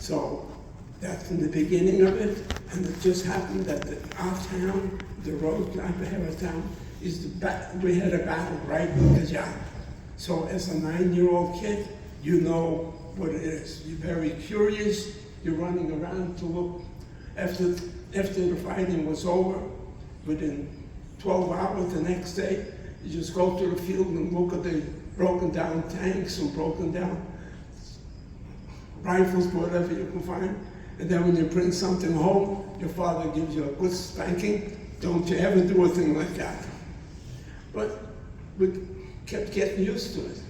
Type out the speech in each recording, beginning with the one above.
So that's in the beginning of it, and it just happened that our town, the road to HEROS town, we had a battle right in Dade. So as a 9-year-old kid, you know what it is. You're very curious, you're running around to look. After the fighting was over, within 12 hours the next day, you just go to the field and look at the broken down tanks and broken down rifles, whatever you can find. And then when you bring something home, your father gives you a good spanking. Don't you ever do a thing like that. But we kept getting used to it.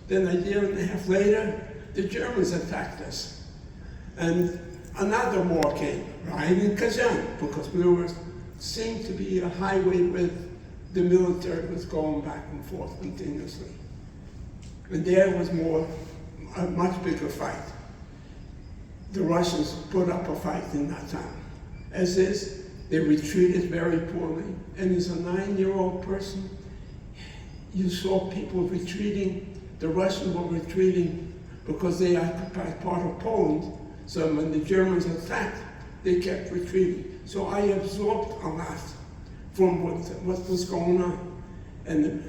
Then a year and a half later, the Germans attacked us. And another war came, right in Kazan, because seemed to be a highway with the military was going back and forth continuously. And there was a much bigger fight. The Russians put up a fight in that town. As is, they retreated very poorly. And as a 9-year-old person, you saw people retreating. The Russians were retreating because they occupied part of Poland. So when the Germans attacked, they kept retreating. So I absorbed a lot from what was going on. And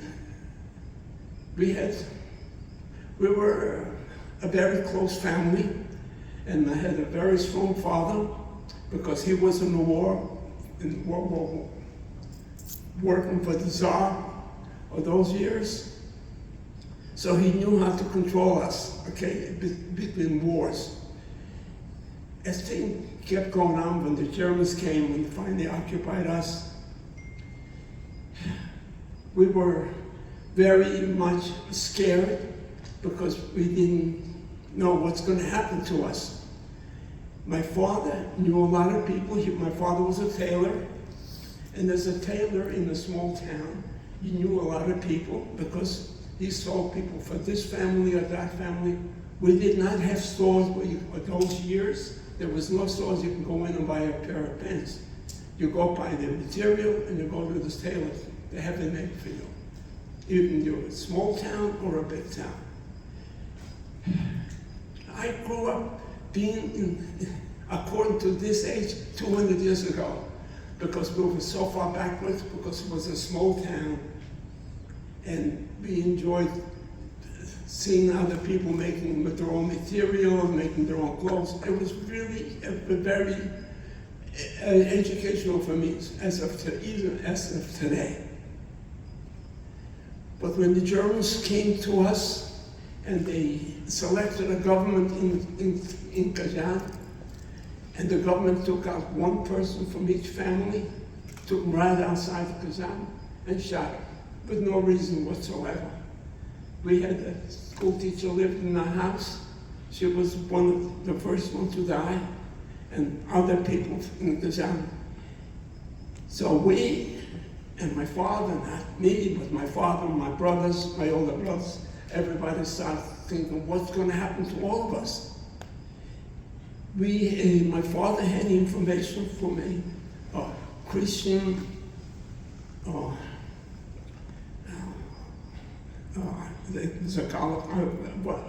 we were a very close family, and I had a very strong father because he was in the war, in World War I, working for the Tsar of those years. So he knew how to control us, okay, between wars. As things kept going on, when the Germans came and finally occupied us, we were very much scared because we didn't know what's going to happen to us. My father knew a lot of people. My father was a tailor, and as a tailor in a small town, he knew a lot of people because he saw people for this family or that family. We did not have stores those years. There was no stores you can go in and buy a pair of pants. You go buy the material and you go to this tailor. They have it made for you. Even you're a small town or a big town. I grew up being, according to this age, 200 years ago, because we were so far backwards, because it was a small town, and we enjoyed seeing other people making their own material, making their own clothes. It was really very educational for me, even as of today. But when the Germans came to us and they selected a government in Kazan, and the government took out one person from each family, took him right outside of Kazan and shot him with no reason whatsoever. We had a school teacher lived in our house. She was one of the first ones to die, and other people in Kazan. So we, and my father, not me, but my father, my brothers, my older brothers, everybody started thinking, what's going to happen to all of us? My father had information from a Christian, a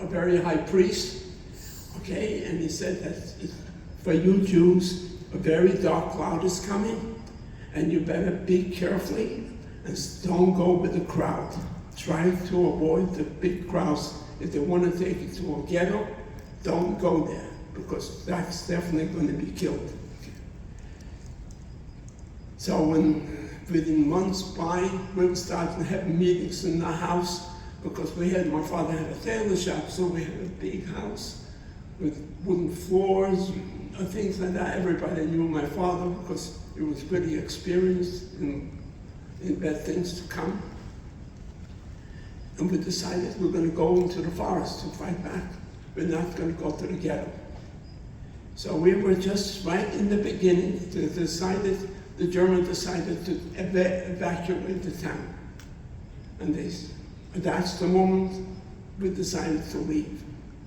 very high priest, okay, and he said that for you Jews, a very dark cloud is coming, and you better be carefully and don't go with the crowd. Try to avoid the big crowds. If they want to take you to a ghetto, don't go there, because that's definitely going to be killed. So within months by, we were starting to have meetings in our house, because my father had a tailor shop, so we had a big house with wooden floors and things like that. Everybody knew my father because he was pretty experienced in bad things to come. And we decided we're going to go into the forest to fight back. We're not going to go to the ghetto. So we were just right in the beginning. The Germans decided to evacuate the town. And that's the moment we decided to leave.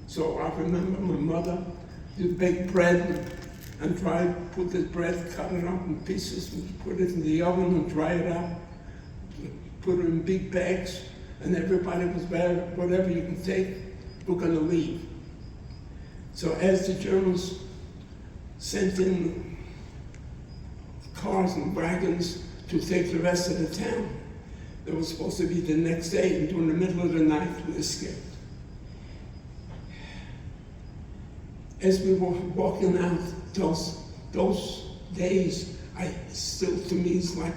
So I remember my mother did bake bread and put the bread, cut it up in pieces, and put it in the oven and dry it up, put it in big bags, and everybody was whatever you can take, we're going to leave. So as the Germans sent in cars and wagons to take the rest of the town, it was supposed to be the next day, and during the middle of the night, we escaped. As we were walking out, those days, still to me, is I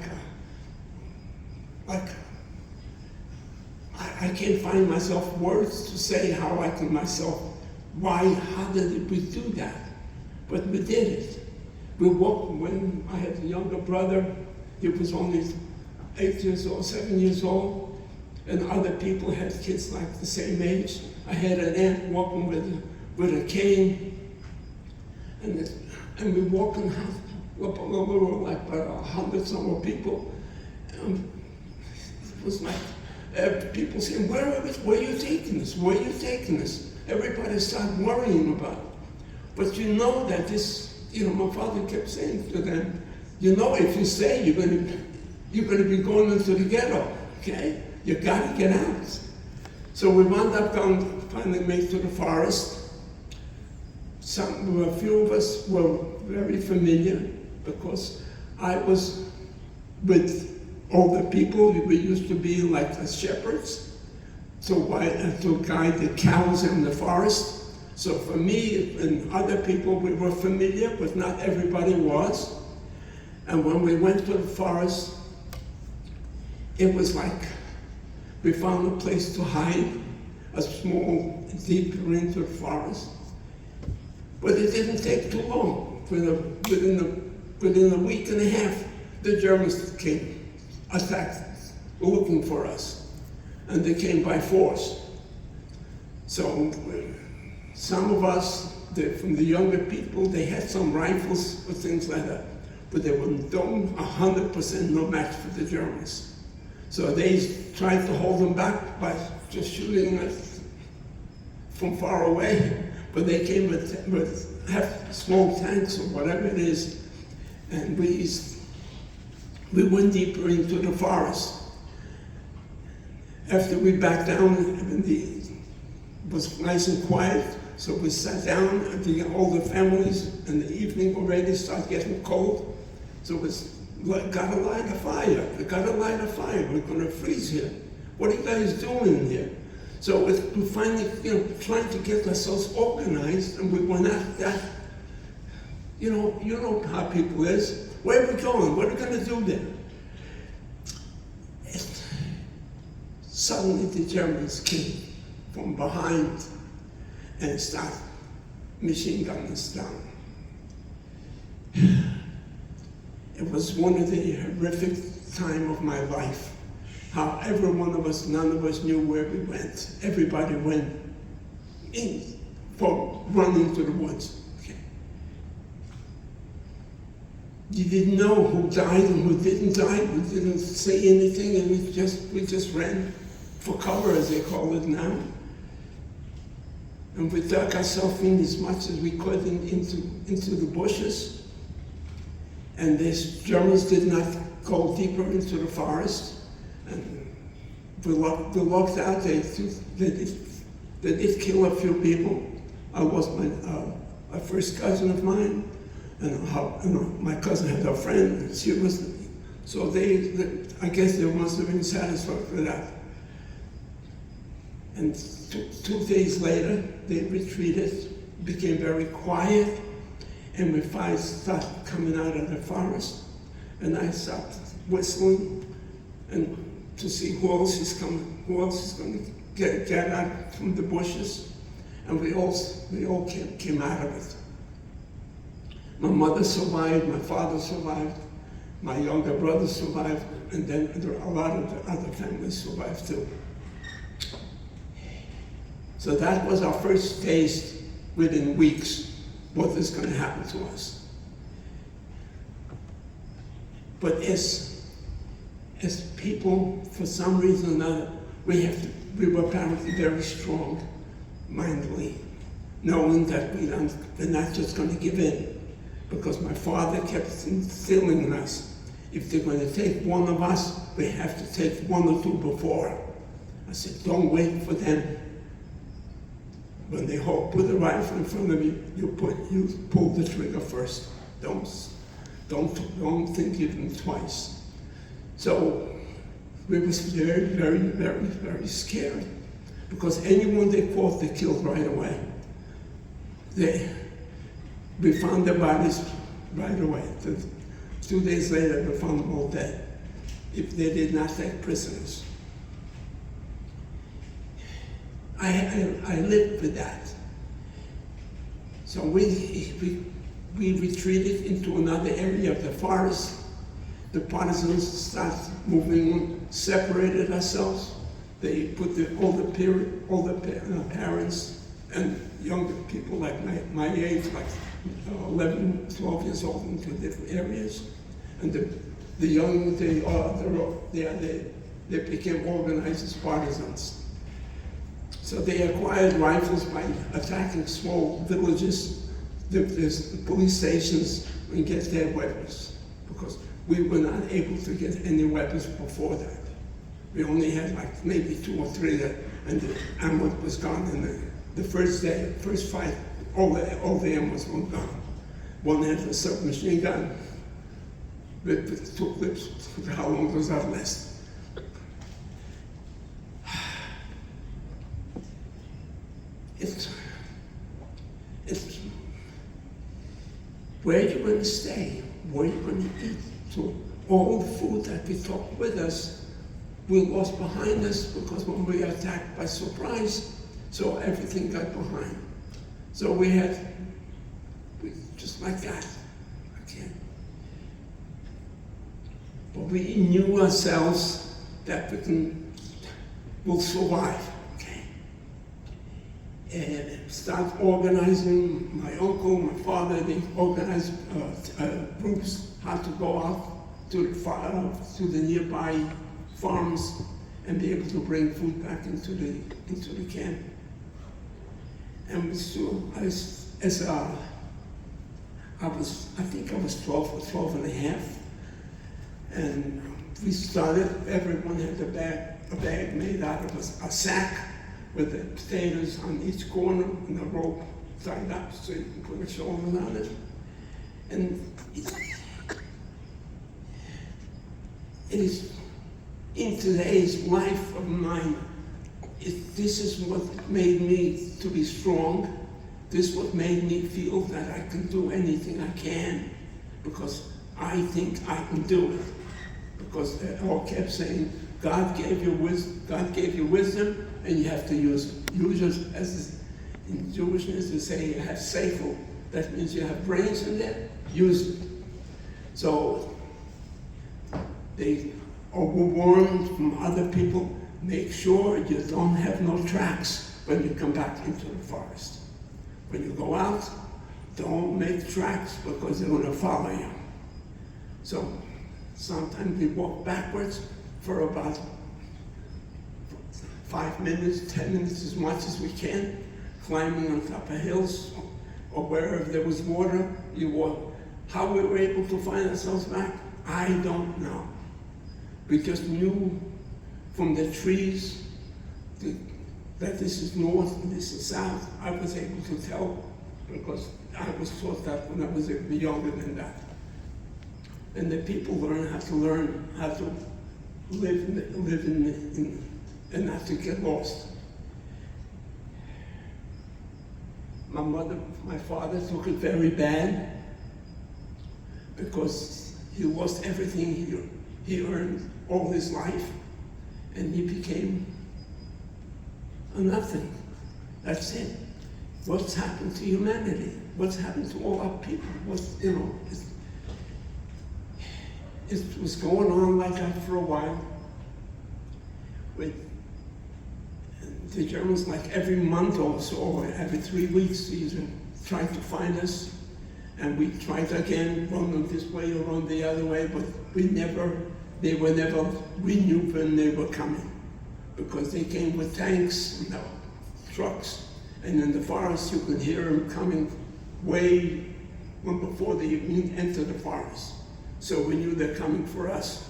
can't find myself words to say how I can myself, how did we do that? But we did it. We walked, when I had a younger brother, he was only 8 years old, 7 years old, and other people had kids like the same age. I had an aunt walking with a cane, and we walking up a little, like about 100 some more people. It was like people saying, where are you taking us? Where are you taking us? Everybody started worrying about it. But you know that this, my father kept saying to them, if you stay, you're going to be going into the ghetto, okay? You got to get out. So we wound up finally made it to the forest. A few of us were very familiar because I was with older people. We used to be like the shepherds to guide the cows in the forest. So for me and other people, we were familiar, but not everybody was. And when we went to the forest, it was like we found a place to hide, a small, deeper into the forest. But it didn't take too long. Within a week and a half, the Germans came, attacked, looking for us. And they came by force. So some of us, from the younger people, they had some rifles or things like that, but they were 100% no match for the Germans. So they tried to hold them back by just shooting us from far away. But they came with small tanks or whatever it is, and we went deeper into the forest. After we backed down, it was nice and quiet, so we sat down, and all the families in the evening already started getting cold. So we got to light a fire. We got to light a fire. We're going to freeze here. What are you guys doing here? So we finally, trying to get ourselves organized, and we went after that. You know how people is. Where are we going? What are we going to do there? Suddenly the Germans came from behind and started machine gunning us down. It was one of the horrific time of my life. How every one of us, none of us knew where we went. Everybody went running to the woods. Okay. You didn't know who died and who didn't die. We didn't say anything, and we just ran for cover, as they call it now. And we dug ourselves in as much as we could into the bushes. And the Germans did not go deeper into the forest. And we locked out. They did kill a few people. I was a first cousin of mine, and my cousin had a friend. And she was, so I guess they must have been satisfied with that. And 2 days later, they retreated, became very quiet, and we started coming out of the forest, and I started whistling, and to see who else is coming, who else is going to get out from the bushes, and we all came out of it. My mother survived, my father survived, my younger brother survived, and then a lot of the other families survived too. So that was our first taste within weeks, what is going to happen to us. But as people, for some reason or another, we were apparently very strong-mindedly, knowing that we're not just going to give in, because my father kept instilling in us, if they're going to take one of us, we have to take one or two before. I said, don't wait for them. when they put a rifle in front of you, you pull the trigger first. Don't think even twice. So we was very, very, very, very scared, because anyone they caught, they killed right away. We found their bodies right away. 2 days later, we found them all dead, if they did not take prisoners. I lived with that. So we retreated into another area of the forest. The partisans started moving on, separated ourselves. They put all the parents and younger people like my age, like 11, 12 years old, into different areas. And the young, they became organized as partisans. So they acquired rifles by attacking small villages, the police stations, and get their weapons, because we were not able to get any weapons before that. We only had like maybe 2 or 3, and the ammo was gone. And the first day, first fight, all the ammo was gone. One had a submachine gun with 2 clips. How long does that last? It's where you're going to stay, where you're going to eat. So all the food that we took with us, we lost behind us, because when we were attacked by surprise, so everything got behind. So we just like that. But we knew ourselves that we'll survive. And start organizing. My uncle, my father, they organized groups how to go out to the nearby farms and be able to bring food back into the camp. And I think I was 12 or 12 and a half, and we started. Everyone had a bag made out of a sack, with the potatoes on each corner and a rope tied up so you can put a shoulder on it. And it is, in today's life of mine, this is what made me to be strong. This is what made me feel that I can do anything I can, because I think I can do it. Because they all kept saying, God gave you wisdom, and you have to use it. Use it, as in Jewishness they say, you have seichel. That means you have brains in there, use it. So they were warned from other people, make sure you don't have no tracks when you come back into the forest. When you go out, don't make tracks, because they're going to follow you. So sometimes we walk backwards for about 5 minutes, 10 minutes, as much as we can, climbing on top of hills or wherever there was water. You walk. How we were able to find ourselves back, I don't know. We just knew from the trees that this is north and this is south. I was able to tell, because I was taught that when I was younger than that. And the people learn how to live in and not to get lost. My father took it very bad, because he lost everything he earned all his life, and he became a nothing. That's it. What's happened to humanity? What's happened to all our people? It was going on like that for a while. With the Germans, like every month or so, or every 3 weeks, they tried to find us, and we tried again, run them this way or run the other way, but we knew when they were coming, because they came with tanks and trucks, and in the forest you could hear them coming way before they even entered the forest. So we knew they're coming for us.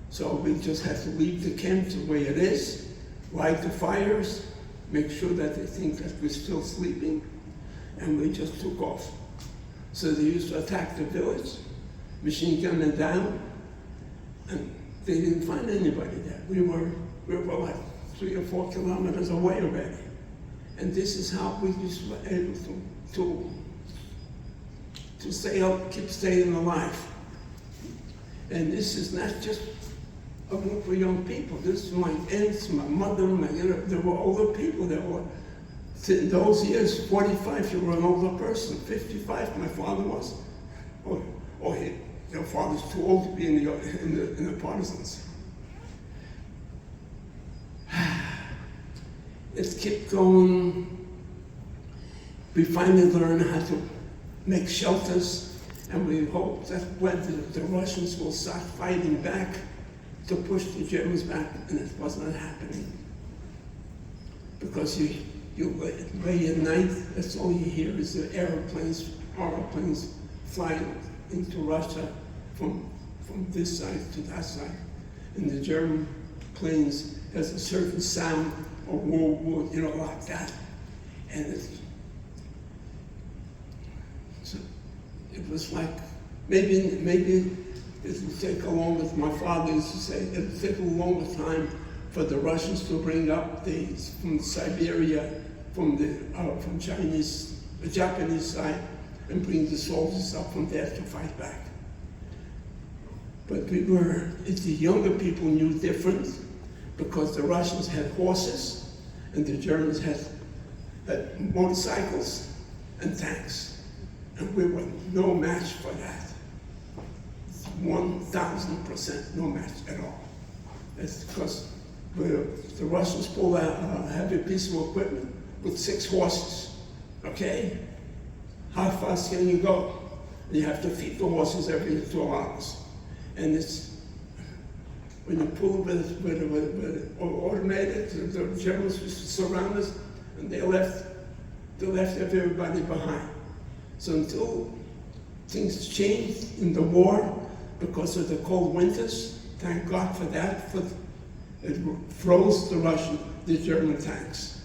So we just had to leave the camp the way it is, light the fires, make sure that they think that we're still sleeping, and we just took off. So they used to attack the village, machine gun it down, and they didn't find anybody there. We were like 3 or 4 kilometers away already. And this is how we were able to stay up, keep staying alive. And this is not just a group of young people. This is my aunts, my mother, there were older people. There were, in those years, 45, you were an older person. 55, my father was. Your father's too old to be in the partisans. Let's keep going. We finally learn how to make shelters, and we hope that when the Russians will start fighting back to push the Germans back, and it was not happening. Because you lay at night, that's all you hear is the airplanes flying into Russia from this side to that side. And the German planes has a certain sound, or whoa, like that. And it was like, maybe it would take a longer, my father used to say, it would take a longer time for the Russians to bring up from Siberia, from the Japanese side, and bring the soldiers up from there to fight back. But the younger people knew different, because the Russians had horses, and the Germans had motorcycles and tanks. And we were no match for that. 1,000% no match at all. It's because the Russians pulled out a heavy piece of equipment with 6 horses, okay? How fast can you go? You have to feed the horses every 2 hours. And when you pull with automated, the Germans used to surround us, and they left everybody behind. So until things changed in the war because of the cold winters, thank God for that, it froze the German tanks.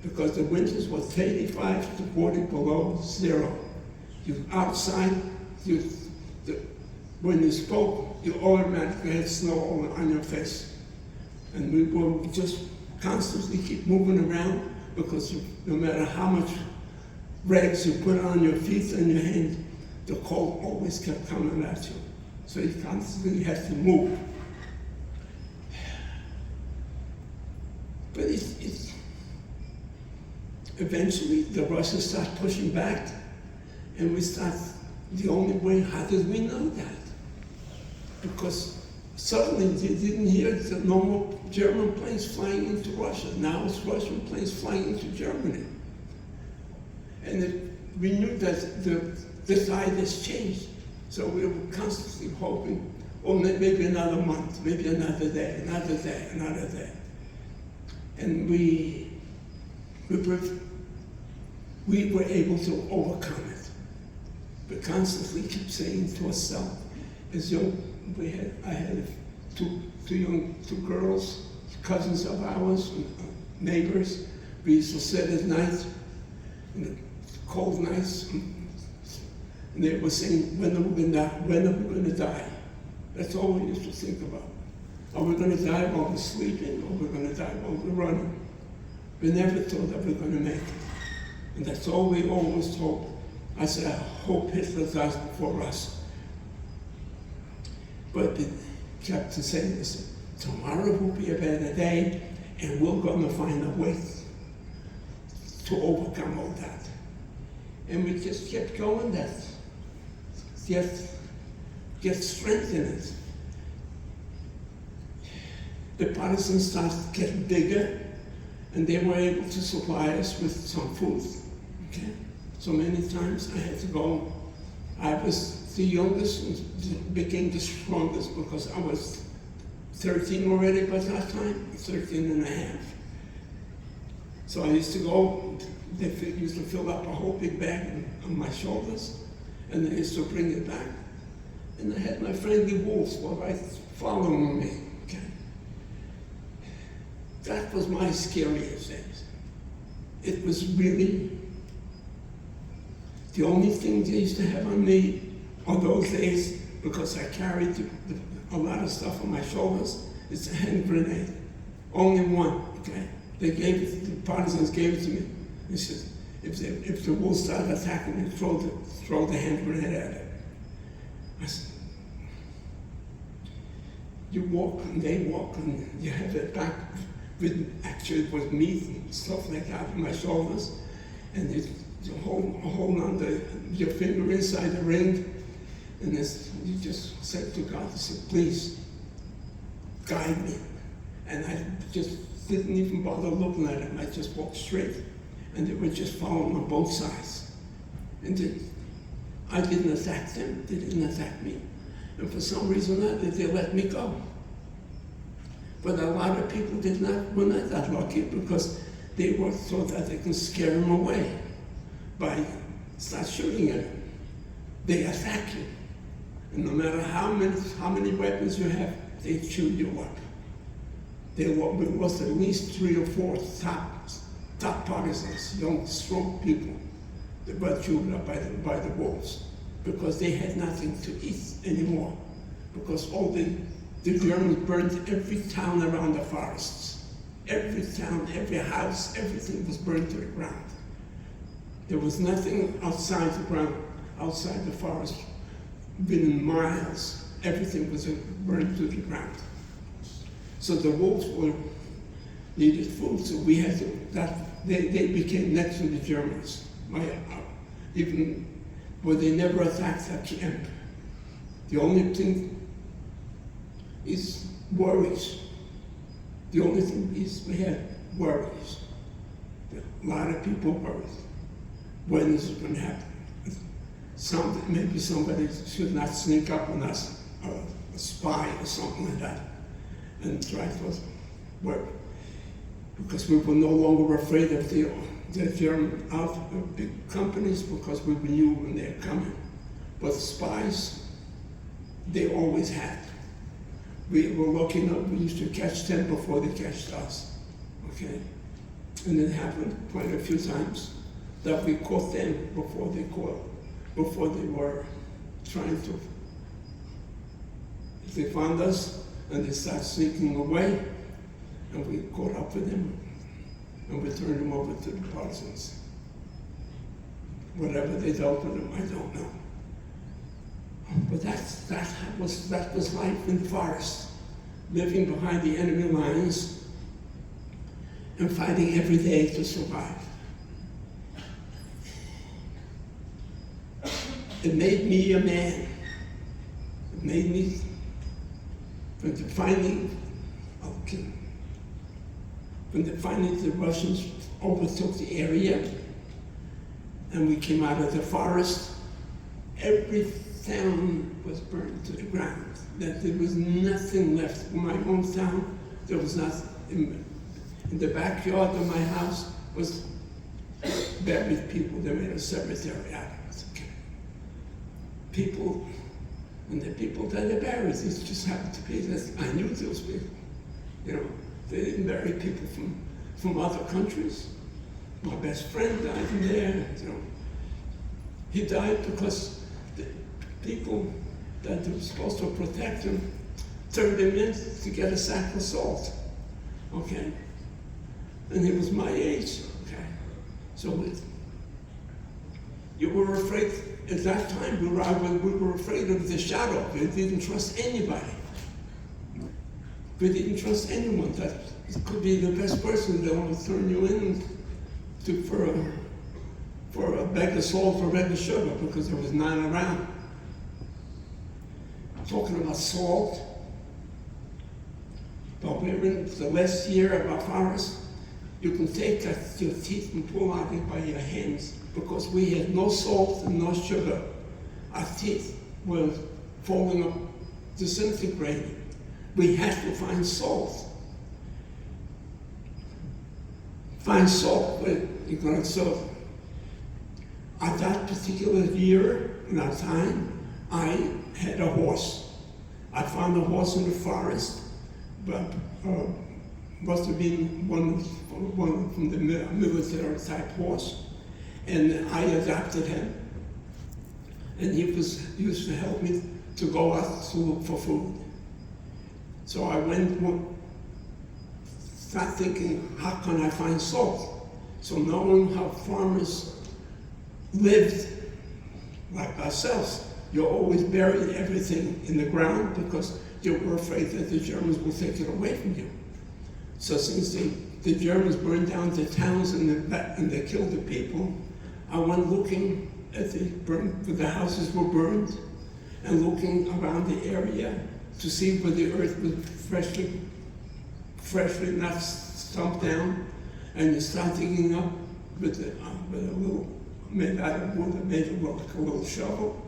Because the winters was 35 to 40 below zero. You outside, when you spoke, you automatically had snow on your face. And we would just constantly keep moving around, because no matter how much rags you put on your feet and your hands, the cold always kept coming at you. So you constantly had to move. But eventually the Russians start pushing back, and the only way, how did we know that? Because suddenly you didn't hear the normal German planes flying into Russia. Now it's Russian planes flying into Germany. And we knew that the tide has changed. So we were constantly hoping, maybe another month, maybe another day, another day, another day. And we were able to overcome it. We constantly kept saying to ourselves, I had two girls, cousins of ours, neighbors. We used to sit at night, in the cold nights, and they were saying, when are we going to die? That's all we used to think about. Are we going to die while we're sleeping, or are we going to die while we're running? We never thought that we were going to make it. And that's all we always told. I said, I hope Hitler dies before us. But they kept saying this, tomorrow will be a better day, and we're going to find a way to overcome all that. And we just kept going, get strength in it. The partisans started getting bigger, and they were able to supply us with some food. Okay? So many times I had to go. I was the youngest and became the strongest, because I was 13 already by that time, 13 and a half. So I used to go, they used to fill up a whole big bag on my shoulders, and they used to bring it back. And I had my friendly wolves right following me. Okay? That was my scariest days. It was really the only thing they used to have on me on those days, because I carried a lot of stuff on my shoulders. It's a hand grenade. Only one, okay? They gave it, the partisans gave it to me. They said, if the wolves started attacking, they throw the hand grenade at it. I said, you walk and they walk and you have it back with, actually it was meat and stuff like that on my shoulders, and you hold on your finger inside the ring, and you just said to God, you said, please, guide me. And I just didn't even bother looking at them. I just walked straight, and they were just following on both sides. And I didn't attack them, they didn't attack me. And for some reason, they let me go. But a lot of people were not that lucky, because they were thought that they can scare them away by start shooting at them. They attack you. And no matter how many weapons you have, they chew you up. There was at least 3 or 4 top partisans, young, strong people, that were chewed up by the wolves, because they had nothing to eat anymore, because all the Germans burned every town around the forests. Every town, every house, everything was burned to the ground. There was nothing outside the ground, outside the forest, within miles. Everything was burned to the ground. So the wolves needed food, so we had to, they became next to the Germans. They never attacked that camp. The only thing is worries. The only thing is we had worries. A lot of people worried. When is it going to happen? Maybe somebody should not sneak up on us, a spy or something like that, and try to work. Because we were no longer afraid of the German big companies, because we knew when they were coming. But spies, they always had. We were lucky enough, we used to catch them before they catched us, okay? And it happened quite a few times that we caught them before they were trying to. They found us and they started sneaking away, and we caught up with them and we turned them over to the partisans. Whatever they dealt with them, I don't know. But that was life in the forest, living behind the enemy lines and fighting every day to survive. It made me a man. It made me, when finally the Russians overtook the area and we came out of the forest, every town was burned to the ground. That there was nothing left. In my hometown, there was nothing. In the backyard of my house was buried people. They made a cemetery out of it. Okay. People, and the people that they buried, it just happened to be that I knew those people. You know, they didn't bury people from other countries. My best friend died in there. You know, he died because the people that were supposed to protect him turned him in to get a sack of salt. Okay, and he was my age. Okay, so you were afraid at that time. We were afraid of the shadow. We didn't trust anybody. We didn't trust anyone. That it could be the best person that want to turn you in for a bag of salt or a bag of sugar, because there was none around. Talking about salt, but we're in the last year of our forest. You can take your teeth and pull out it by your hands, because we had no salt and no sugar. Our teeth were falling up, disintegrating. We had to find salt. Find salt, but you're going to serve. At that particular year, in that time, I had a horse. I found a horse in the forest, but must have been one from the military type horse. And I adopted him. And he used to help me to go out to look for food. So I start thinking, how can I find salt? So knowing how farmers lived like ourselves, you always buried everything in the ground because you were afraid that the Germans will take it away from you. So since the Germans burned down the towns and they killed the people, I went looking at where the houses were burned and looking around the area to see where the earth was freshly not stumped down, and you start digging up with a little, made out of wood, made it look like a little shovel.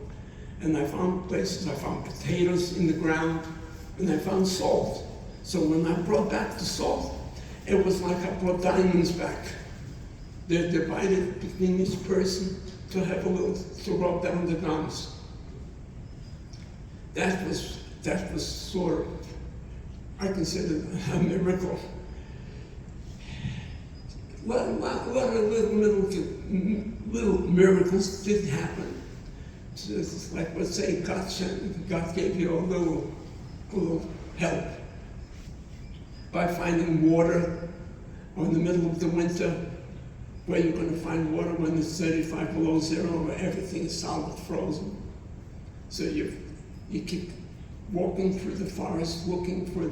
And I found places, I found potatoes in the ground, and I found salt. So when I brought back the salt, it was like I brought diamonds back. They're divided between each person to have a little, to rub down the gums. That was sort of, I consider a miracle. A lot of little miracles did happen. So it's like, let's say God gave you a little help by finding water, or in the middle of the winter, where you're going to find water when it's 35 below zero, where everything is solid frozen. So you keep walking through the forest, looking for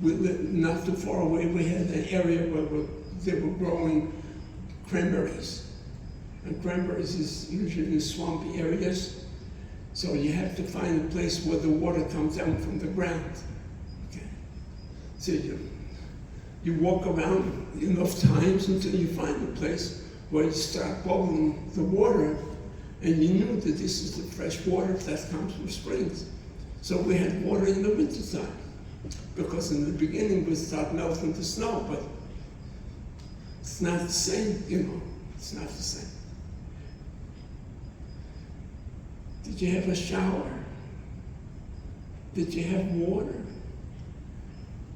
not too far away, we had an area where they were growing cranberries. And cranberries is usually in swampy areas, so you have to find a place where the water comes down from the ground. Okay. So you walk around enough times until you find a place where you start bubbling the water, and you knew that this is the fresh water that comes from springs. So we had water in the wintertime, because in the beginning we start melting the snow, but it's not the same, it's not the same. Did you have a shower? Did you have water?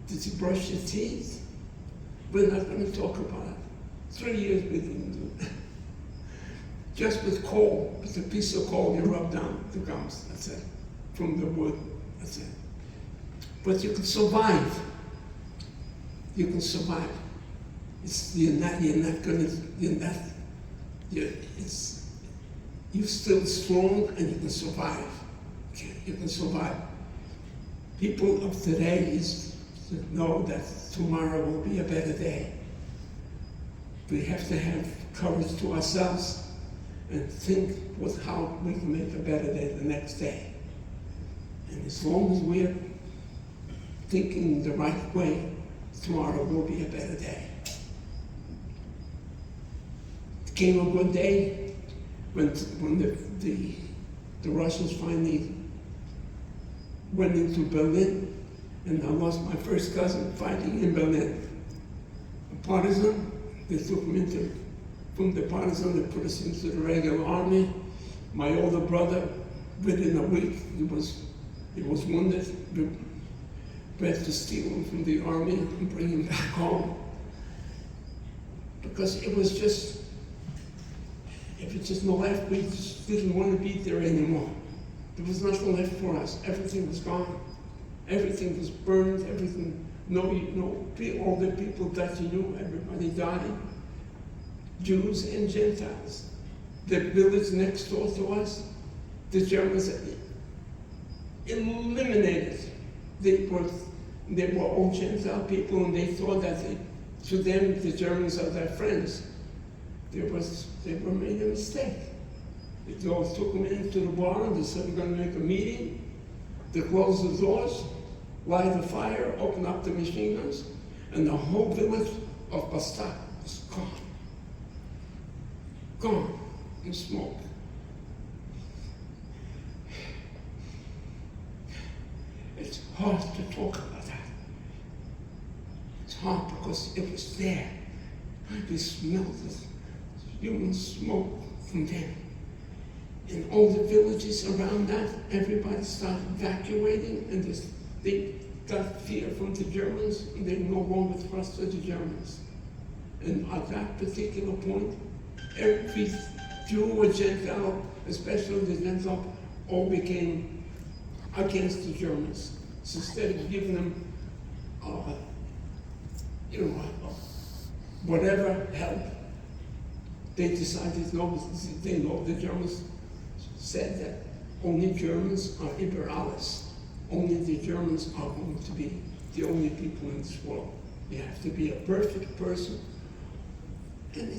Did you brush your teeth? We're not going to talk about it. 3 years we didn't do it. Just with coal, with a piece of coal, you rub down the gums, that's it. From the wood, that's it. But you can survive. You can survive. You're still strong and you can survive. Okay, you can survive. People of today know that tomorrow will be a better day. We have to have courage to ourselves and think how we can make a better day the next day. And as long as we're thinking the right way, tomorrow will be a better day. It came a good day when the Russians finally went into Berlin, and I lost my first cousin fighting in Berlin. A partisan, they took him from the partisan, they put us into the regular army. My older brother, within a week, he was wounded. We had to steal him from the army and bring him back home. Because it was just no life, we just didn't want to be there anymore. There was nothing left for us. Everything was gone. Everything was burned, everything, all the people that you knew, everybody died. Jews and Gentiles. The village next door to us, the Germans eliminated. They were all Gentile people, and they thought that to them, the Germans are their friends. They were made a mistake. They all took them into the barn, they said, we're going to make a meeting. They closed the doors, light the fire, open up the machine guns, and the whole village of Bastak was gone. Gone in smoke. It's hard to talk about that. It's hard because it was there. We smelled this human smoke from them. In all the villages around that, everybody started evacuating, and got fear from the Germans, and they no longer trusted the Germans. And at that particular point, every Jew or Gentile, especially the Gentile, all became against the Germans. So instead of giving them, whatever help, they decided, the Germans said that only Germans are Liberalis. Only the Germans are going to be the only people in this world. You have to be a perfect person. And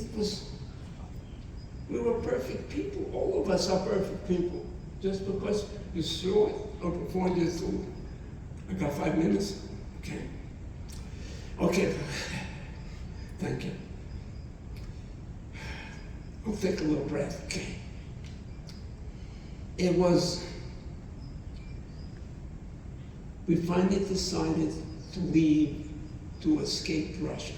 we were perfect people. All of us are perfect people. Just because you saw it or before you thought, I got 5 minutes? Okay. Okay. Thank you. I'll take a little breath, okay. We finally decided to leave, to escape Russia.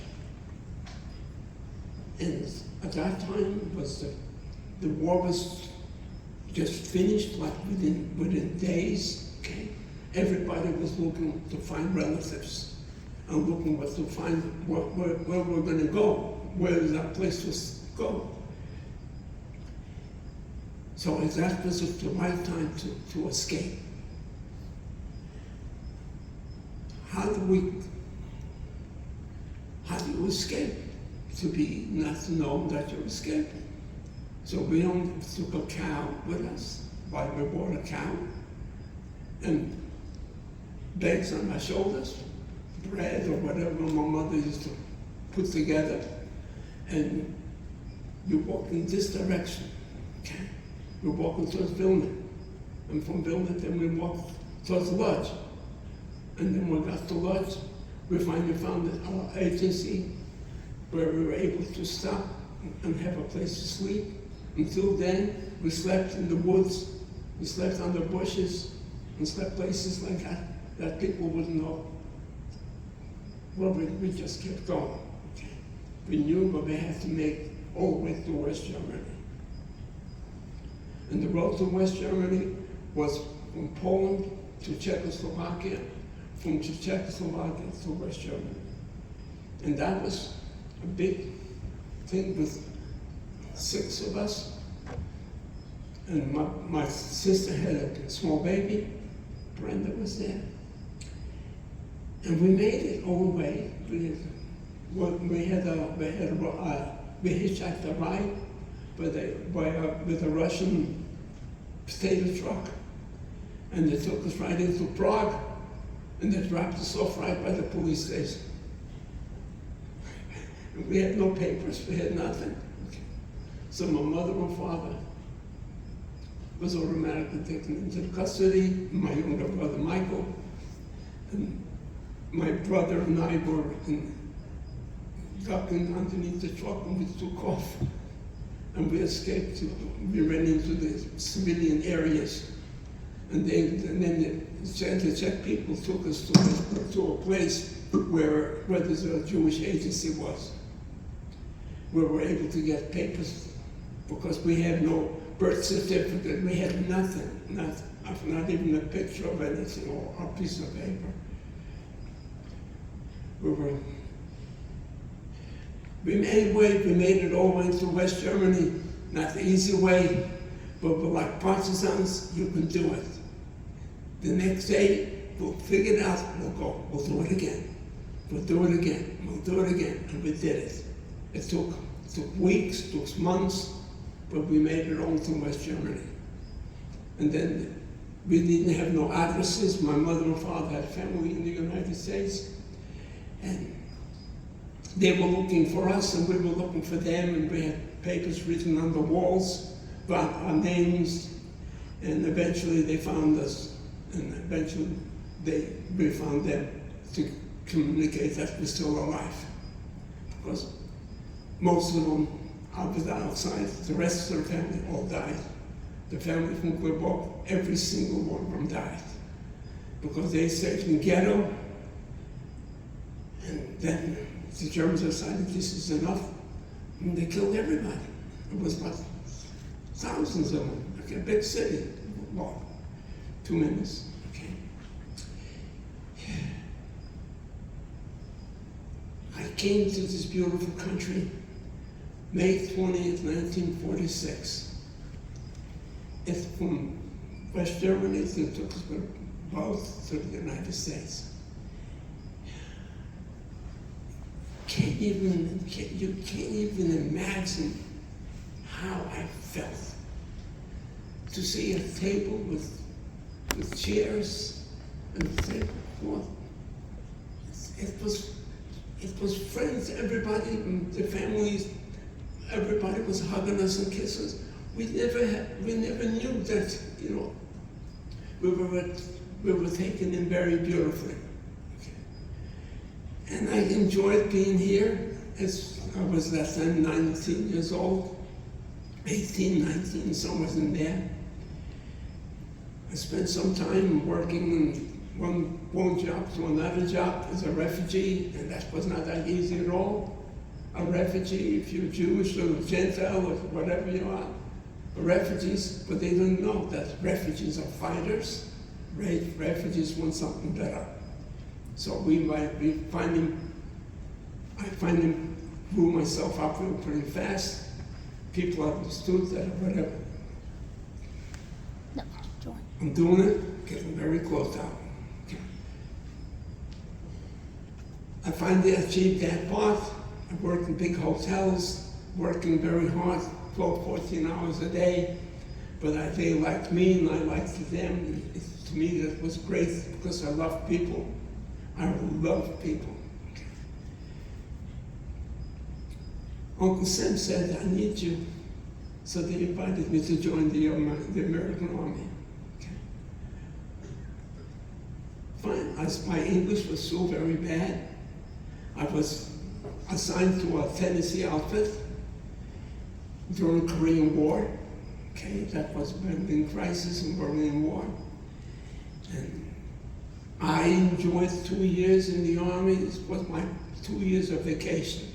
And at that time, the war was just finished, like within days, okay? Everybody was looking to find relatives and looking to find where we're gonna go, where that place was to go. So that was the right time to escape. How do you escape? To be not to know that you're escaping. So we took a cow with us, we bought a cow, and bags on my shoulders, bread or whatever my mother used to put together, and we walked in this direction, okay? We're walking towards Vilna, and from Vilna then we walked towards Lodz. And then when we got to Lodz, we finally found our agency where we were able to stop and have a place to sleep. Until then, we slept in the woods, we slept under bushes, and slept places like that people wouldn't know. Well, we just kept going. Okay. We knew, but we had to make all the way to West Germany. And the road to West Germany was from Poland to Czechoslovakia, from Czechoslovakia to West Germany. And that was a big thing with 6 of us. And my sister had a small baby. Brenda was there. And we made it all the way. We hitchhiked a ride with a Russian potato truck. And they took us right into Prague. And they dropped us off right by the police station. We had no papers, we had nothing. Okay. So my mother and father was automatically taken into custody, my younger brother Michael, and my brother and I were ducking underneath the truck, and we took off. And we escaped, we ran into the civilian areas. And then the Czech people took us to a place where the Jewish agency was, where we were able to get papers, because we had no birth certificate, we had nothing, not even a picture of anything or a piece of paper. We made it all the way to West Germany, not the easy way, but like partisans, you can do it. The next day, we'll figure it out, we'll go, we'll do it again. We'll do it again, we'll do it again, and we did it. It took weeks, took months, but we made it all to West Germany. And then we didn't have no addresses. My mother and father had family in the United States, and they were looking for us, and we were looking for them, and we had papers written on the walls about our names, and eventually they found us, and eventually we found them to communicate that we're still alive. Because most of them was outside, the rest of the family all died. The family from Quebec, every single one of them died. Because they stayed in the ghetto, and then the Germans decided this is enough, and they killed everybody. It was about thousands of them, like a big city. Well, 2 minutes, okay. came to this beautiful country May 20th, 1946. It's from West Germany to both to the United States. You can't even imagine how I felt to see a table with chairs and a tablecloth. It was friends, everybody, the families, everybody was hugging us and kissing us. We never knew that, you know, we were taken in very beautifully. And I enjoyed being here. As I was less than 19 years old, 18, 19, somewhere in there. I spent some time working in one job to another job as a refugee, and that was not that easy at all. A refugee, if you're Jewish or Gentile or whatever you are, refugees, but they don't know that refugees are fighters. Refugees want something better. So I finally grew myself up pretty fast. People understood that whatever. No, join. I'm doing it, getting very close now. Okay. I finally achieved that part. I worked in big hotels, working very hard, 12, 14 hours a day. But they liked me and I liked them. To me, that was great because I love people. I love people. Okay. Uncle Sam said, I need you. So they invited me to join the American Army. Okay. Fine, my English was so very bad. I was assigned to a Tennessee outfit during the Korean War. Okay, that was Berlin crisis and Berlin War. And I enjoyed 2 years in the Army. This was my 2 years of vacation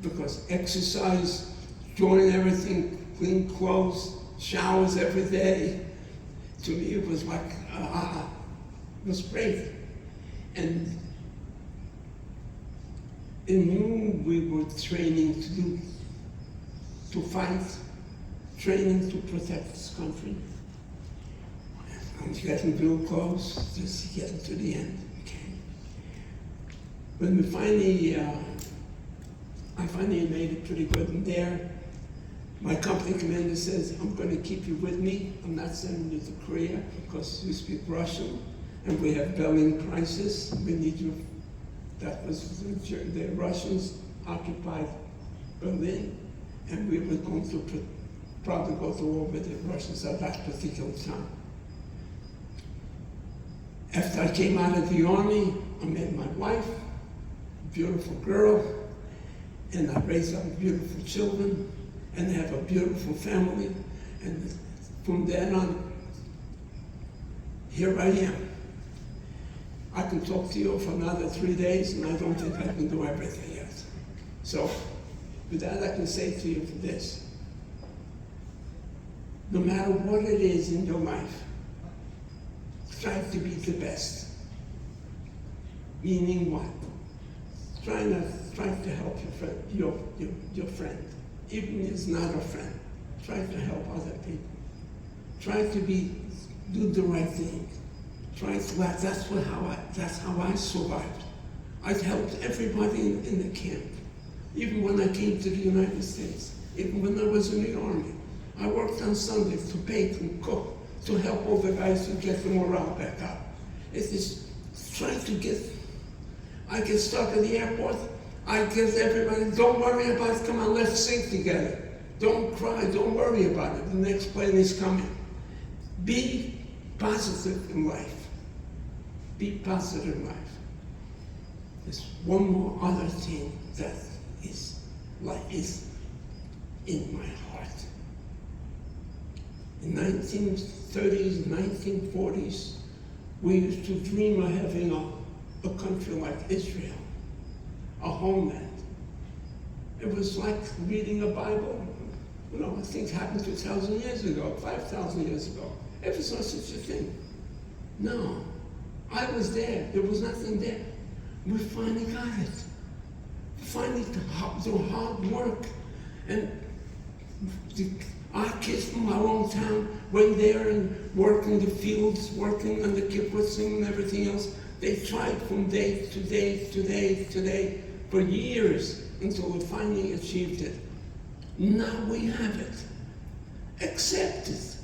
because exercise, doing everything, clean clothes, showers every day. To me, it was like, it was great. And in we were training to fight, training to protect this country. I'm getting real close, just getting to the end. Okay. When we finally, I finally made it pretty good in there. My company commander says, I'm going to keep you with me. I'm not sending you to Korea because you speak Russian and we have Berlin crisis. We need you. That was the Russians occupied Berlin and we were going to probably go to war with the Russians at that particular time. After I came out of the Army, I met my wife, a beautiful girl, and I raised up beautiful children, and have a beautiful family. And from then on, here I am. I can talk to you for another 3 days, and I don't think I can do everything yet. So, with that, I can say to you for this. No matter what it is in your life, try to be the best. Meaning what? Try to help your friend. Even if it's not a friend, try to help other people. Try to do the right thing. That's how I survived. I helped everybody in the camp. Even when I came to the United States, even when I was in the Army. I worked on Sundays to bake and cook, to help all the guys to get the morale back up. It's just trying to I get stuck at the airport, I get everybody, don't worry about it, come on, let's sing together. Don't cry, don't worry about it, the next plane is coming. Be positive in life. Be positive in life. There's one more other thing that is in my heart. In 1930s, 1940s, we used to dream of having a country like Israel, a homeland. It was like reading a Bible. You know, things happened 2,000 years ago, 5,000 years ago. It was not such a thing. No, I was there. There was nothing there. We finally got it. finally do hard work. And our kids from our own town went there and worked in the fields, working on the kibbutzim and everything else. They tried from day to day to day to day for years until we finally achieved it. Now we have it. Accept it.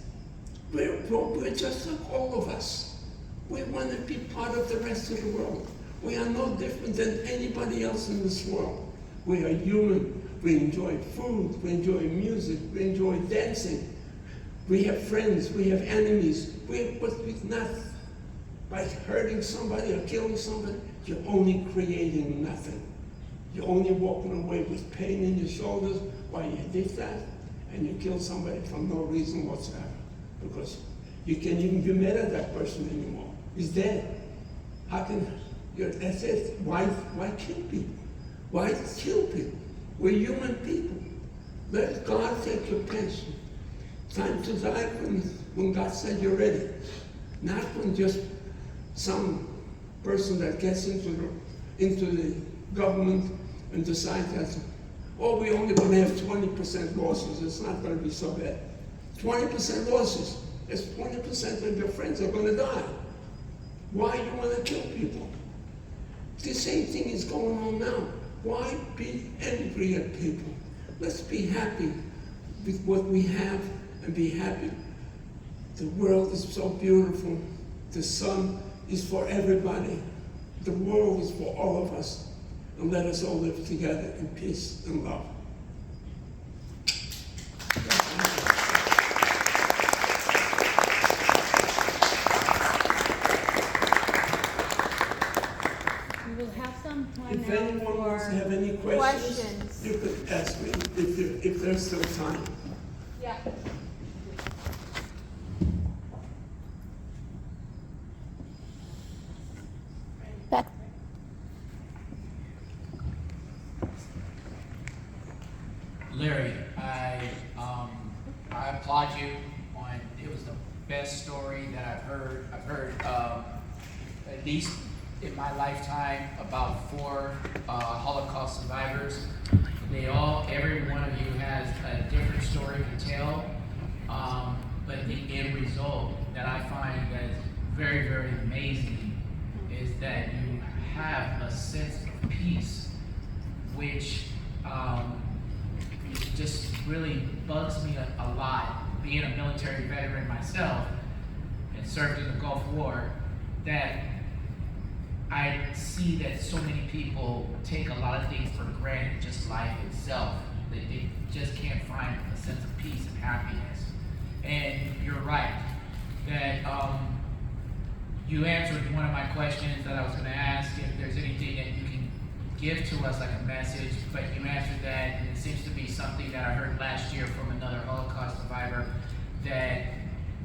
We're just like all of us. We want to be part of the rest of the world. We are no different than anybody else in this world. We are human. We enjoy food. We enjoy music. We enjoy dancing. We have friends. We have enemies. But not by hurting somebody or killing somebody. You're only creating nothing. You're only walking away with pain in your shoulders while you did that, and you kill somebody for no reason whatsoever. Because you can't even be mad at that person anymore. He's dead. How can that's it. Why kill people? Why kill people? We're human people. Let God take your pension. Time to die when God said you're ready. Not when just some person that gets into the government and decides that, oh, we're only going to have 20% losses. It's not going to be so bad. 20% losses. That's 20% of your friends are going to die. Why do you want to kill people? The same thing is going on now. Why be angry at people? Let's be happy with what we have and be happy. The world is so beautiful. The sun is for everybody. The world is for all of us. And let us all live together in peace and love. We will have some time If now anyone wants to have any questions, questions. you could ask me if there's still time. Yeah. Back. Larry, I applaud you on, it was the best story that I've heard. I've heard at least in my lifetime about 4 Holocaust survivors. Every one of you has a different story to tell, but the end result that I find that is very, very amazing is that you have a sense of peace, which just really bugs me a lot, being a military veteran myself and served in the Gulf War, that I see that so many people take a lot of things for granted, just life itself. They just can't find a sense of peace and happiness. And you're right, that you answered one of my questions that I was going to ask, if there's anything that you can give to us, like a message, but you answered that, and it seems to be something that I heard last year from another Holocaust survivor, that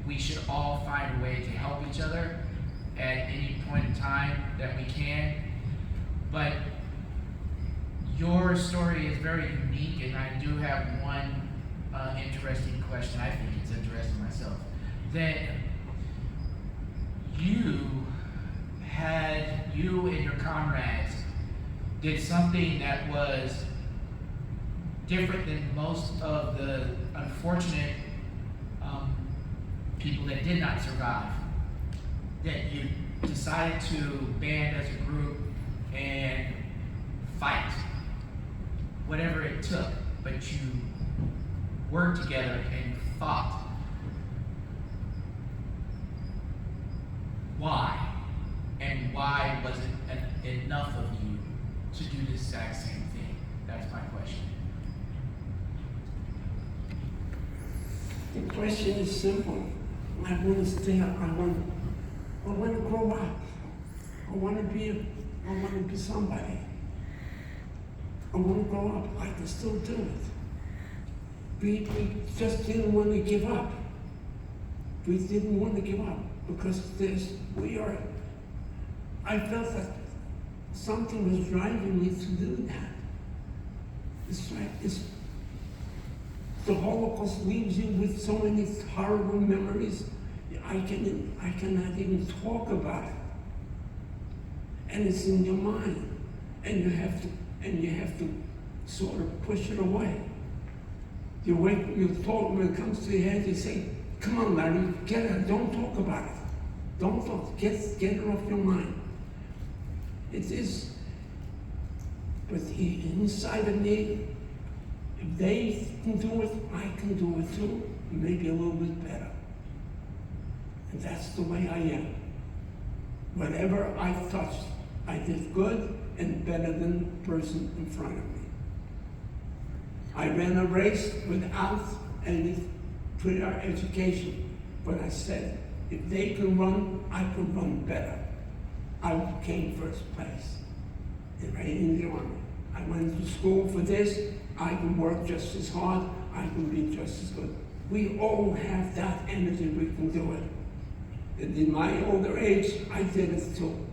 we should all find a way to help each other at any point in time that we can. But your story is very unique, and I do have one interesting question. I think it's interesting myself. That you and your comrades did something that was different than most of the unfortunate people that did not survive. That you decided to band as a group and fight, whatever it took, but you worked together and fought. Why? And why was it enough of you to do the exact same thing? That's my question. The question is simple. I want to stay up. I want to grow up. I want to be somebody. I want to grow up. I can still do it. We just didn't want to give up. We didn't want to give up because I felt that something was driving me to do that. It's right. The Holocaust leaves you with so many horrible memories. I cannot even talk about it. And it's in your mind. And you have to and you have to sort of push it away. You talk when it comes to your head, you say, come on, Larry, get it, don't talk about it. Don't talk, get it off your mind. It is, but inside of me, if they can do it, I can do it too, maybe a little bit better. And that's the way I am. Whatever I touched, I did good and better than the person in front of me. I ran a race without any prior education, but I said, if they can run, I can run better. I came first place in the Army. I went to school for this. I can work just as hard. I can be just as good. We all have that energy. We can do it. And in my older age, I did it too.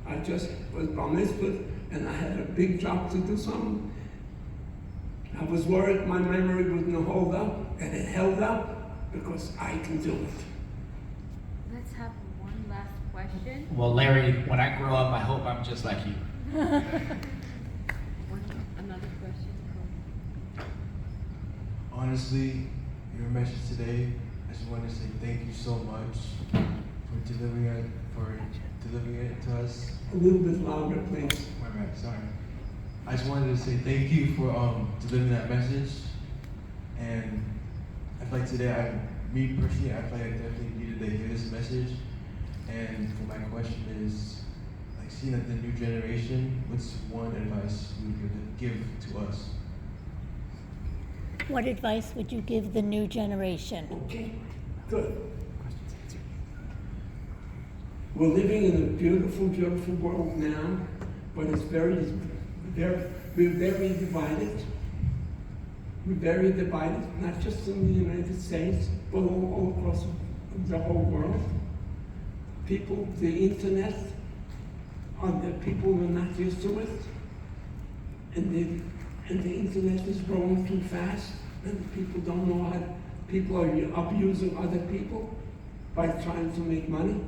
I just was bar mitzvah, and I had a big job to do something. I was worried my memory wouldn't hold up, and it held up because I can do it. Let's have one last question. Well, Larry, when I grow up, I hope I'm just like you. Another question. Honestly, your message today, I just want to say thank you so much for delivering it to us. A little bit louder, please. Right, sorry. I just wanted to say thank you for delivering that message. And I feel like today, me personally, I feel like I definitely needed to hear this message. And for my question is, like seeing that the new generation, what's one advice you would give to us? What advice would you give the new generation? Okay, good. We're living in a beautiful, beautiful world now, but it's we're very divided. We're very divided, not just in the United States, but all across the whole world. People, the internet, the people are not used to it, and the internet is growing too fast, and people don't know how. People are abusing other people by trying to make money.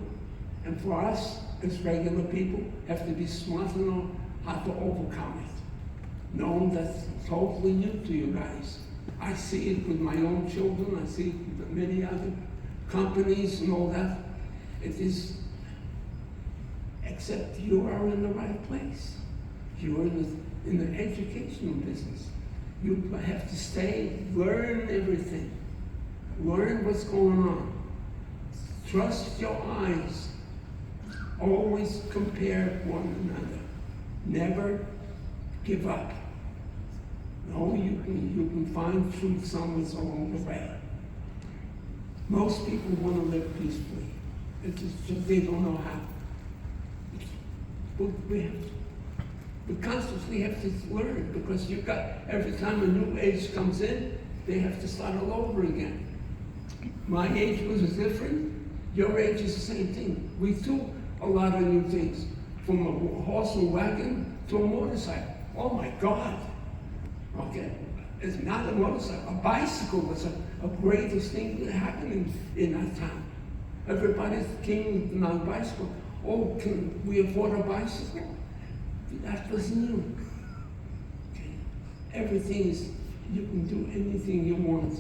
And for us, as regular people, have to be smart to know how to overcome it. Knowing that's totally new to you guys. I see it with my own children, I see it with many other companies and all that. It is, except you are in the right place. You are in the educational business. You have to stay, learn everything. Learn what's going on. Trust your eyes. Always compare one another. Never give up. No, you can find truth somewhere along the way. Most people want to live peacefully. It's just they don't know how. We constantly have to learn, because you've got, every time a new age comes in, they have to start all over again. My age was different. Your age is the same thing. We do a lot of new things, from a horse and wagon to a motorcycle. Oh my God. Okay, it's not a motorcycle. A bicycle was a greatest thing that happened in our town. Everybody came on a bicycle. Oh, can we afford a bicycle? That was new. Okay. Everything is, you can do anything you want.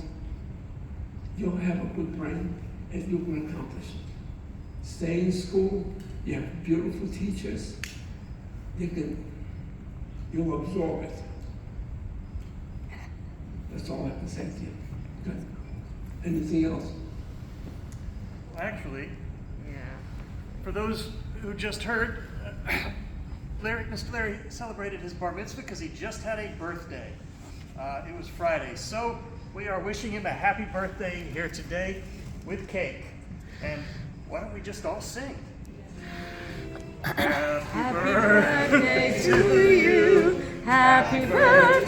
You'll have a good brain and you can accomplish it. Stay in school, you have beautiful teachers, you'll absorb it. That's all I can say to you. Good. Anything else? Well, actually, for those who just heard, Mr. Larry celebrated his bar mitzvah because he just had a birthday. It was Friday. So we are wishing him a happy birthday here today with cake. And why don't we just all sing? Happy birthday to you. Happy birthday.